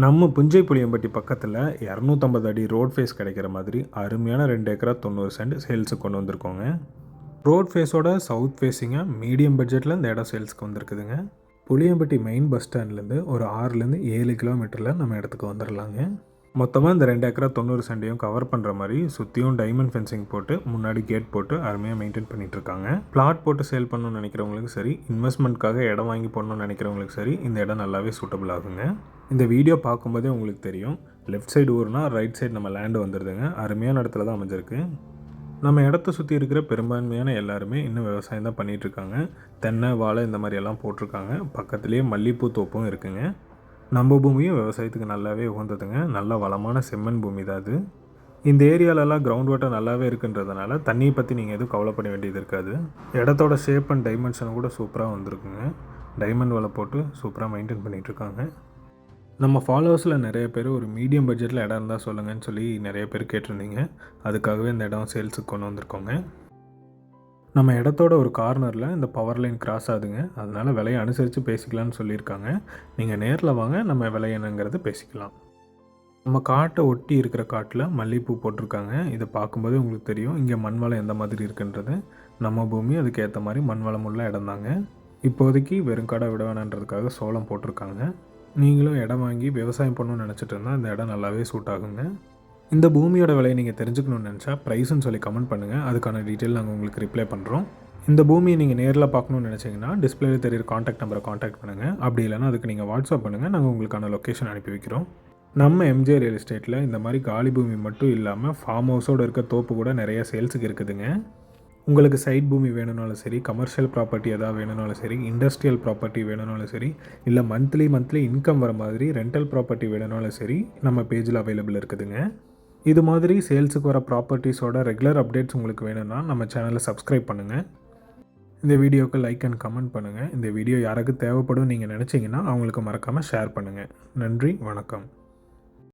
நம்ம புஞ்சை புளியம்பட்டி பக்கத்தில் 250 அடி ரோட் ஃபேஸ் கிடைக்கிற மாதிரி அருமையான 2 ஏக்கரா 90 சென்ட் சேல்ஸுக்கு கொண்டு வந்திருக்கோங்க. ரோட் ஃபேஸோட சவுத் ஃபேஸிங்காக மீடியம் பட்ஜெட்டில் இந்த இடம் சேல்ஸுக்கு வந்திருக்குதுங்க. புளியம்பட்டி மெயின் பஸ் ஸ்டாண்ட்லேருந்து ஒரு 6லேருந்து 7 கிலோமீட்டரில் நம்ம இடத்துக்கு வந்துடலாங்க. மொத்தமாக இந்த 2 ஏக்கரா 90 சென்டையும் கவர் பண்ணுற மாதிரி சுற்றியும் டைமண்ட் ஃபென்சிங் போட்டு முன்னாடி கேட் போட்டு அருமையாக மெயின்டைன் பண்ணிகிட்ருக்காங்க. பிளாட் போட்டு சேல் பண்ணணும்னு நினைக்கிறவங்களுக்கு சரி, இன்வெஸ்ட்மெண்ட்காக இடம் வாங்கி போடணும்னு நினைக்கிறவங்களுக்கு சரி, இந்த இடம் நல்லாவே சூட்டபிள் ஆகுங்க. இந்த வீடியோ பார்க்கும்போதே உங்களுக்கு தெரியும், லெஃப்ட் சைடு ஊர்னா ரைட் சைடு நம்ம லேண்டு வந்துடுதுங்க. அருமையான இடத்துல தான் அமைஞ்சிருக்கு. நம்ம இடத்த சுற்றி இருக்கிற பெரும்பான்மையான எல்லாருமே இன்னும் விவசாயம் தான் பண்ணிகிட்ருக்காங்க. தென்னை, வாழை இந்த மாதிரியெல்லாம் போட்டிருக்காங்க. பக்கத்துலேயே மல்லிகைப்பூ தோப்பும் இருக்குங்க. நம்ம பூமியும் விவசாயத்துக்கு நல்லாவே உகந்ததுங்க. நல்ல வளமான செம்மண் பூமி தான் அது. இந்த ஏரியாலெல்லாம் கிரவுண்ட் வாட்டர் நல்லாவே இருக்குன்றதுனால தண்ணியை பற்றி நீங்கள் எதுவும் கவலைப்பட வேண்டியது இருக்காது. இடத்தோட ஷேப் அண்ட் டைமென்ஷன் கூட சூப்பராக வந்திருக்குங்க. டைமண்ட் வலை போட்டு சூப்பராக மெயின்டைன் பண்ணிகிட்ருக்காங்க. நம்ம ஃபாலோவர்ஸில் நிறைய பேர் ஒரு மீடியம் பட்ஜெட்டில் இடம் இருந்தால் சொல்லுங்கன்னு சொல்லி நிறைய பேர் கேட்டிருந்தீங்க. அதுக்காகவே இந்த இடம் சேல்ஸுக்கு கொண்டு வந்திருக்கோங்க. நம்ம இடத்தோட ஒரு கார்னரில் இந்த பவர் லைன் கிராஸ் ஆகுதுங்க. அதனால் விலையை அனுசரித்து பேசிக்கலாம்னு சொல்லியிருக்காங்க. நீங்கள் நேரில் வாங்க, நம்ம விலை என்னங்கிறது பேசிக்கலாம். நம்ம காட்டை ஒட்டி இருக்கிற காட்டில் மல்லிகைப்பூ போட்டிருக்காங்க. இதை பார்க்கும்போது உங்களுக்கு தெரியும் இங்கே மண் வளம் எந்த மாதிரி இருக்குன்றது. நம்ம பூமி அதுக்கு ஏற்ற மாதிரி மண் வளம் உள்ள இடம் தாங்க. இப்போதைக்கு வெறும் காடை விட வேணான்றதுக்காக சோளம் போட்டிருக்காங்க. நீங்களும் இடம் வாங்கி விவசாயம் பண்ணணும்னு நினச்சிட்டு இருந்தால் இந்த இடம் நல்லாவே சூட் ஆகுங்க. இந்த பூமியோட விலையை நீங்கள் தெரிஞ்சுக்கணும்னு நினச்சா ப்ரைஸ்ன்னு சொல்லி கமெண்ட் பண்ணுங்கள். அதுக்கான டீட்டெயில் நாங்கள் உங்களுக்கு ரிப்ளை பண்ணுறோம். இந்த பூமியை நீங்கள் நேரில் பார்க்கணுன்னு நினச்சிங்கன்னா டிஸ்பிளேயில் தெரியுற காண்டாக்ட் நம்பரை காண்டாக்ட் பண்ணுங்கள். அப்படி இல்லைனா அதுக்கு நீங்கள் வாட்ஸ்அப் பண்ணுங்கள். நாங்கள் உங்களுக்கான லொக்கேஷன் அனுப்பி வைக்கிறோம். நம்ம எம்ஜே ரியல் எஸ்டேட்டில் இந்த மாதிரி காலி பூமி மட்டும் இல்லாமல் ஃபார்ம் ஹவுஸோடு இருக்க தோப்பு கூட நிறைய சேல்ஸுக்கு இருக்குதுங்க. உங்களுக்கு சைட் பூமி வேணும்னாலும் சரி, கமர்ஷியல் ப்ராப்பர்ட்டி எதாவது வேணும்னாலும் சரி, இண்டஸ்ட்ரியல் ப்ராப்பர்ட்டி வேணும்னாலும் சரி, இல்லை மந்த்லி இன்கம் வர மாதிரி ரெண்டல் ப்ராப்பர்ட்டி வேணும்னாலும் சரி, நம்ம பேஜில் அவைலபிள் இருக்குதுங்க. இது மாதிரி சேல்ஸுக்கு வர ப்ராப்பர்ட்டிஸோட ரெகுலர் அப்டேட்ஸ் உங்களுக்கு வேணும்னா நம்ம சேனலை சப்ஸ்கிரைப் பண்ணுங்கள். இந்த வீடியோவுக்கு லைக் அண்ட் கமெண்ட் பண்ணுங்கள். இந்த வீடியோ யாருக்கு தேவைப்படும் நீங்கள் நினச்சிங்கன்னா அவங்களுக்கு மறக்காமல் ஷேர் பண்ணுங்கள். நன்றி, வணக்கம்.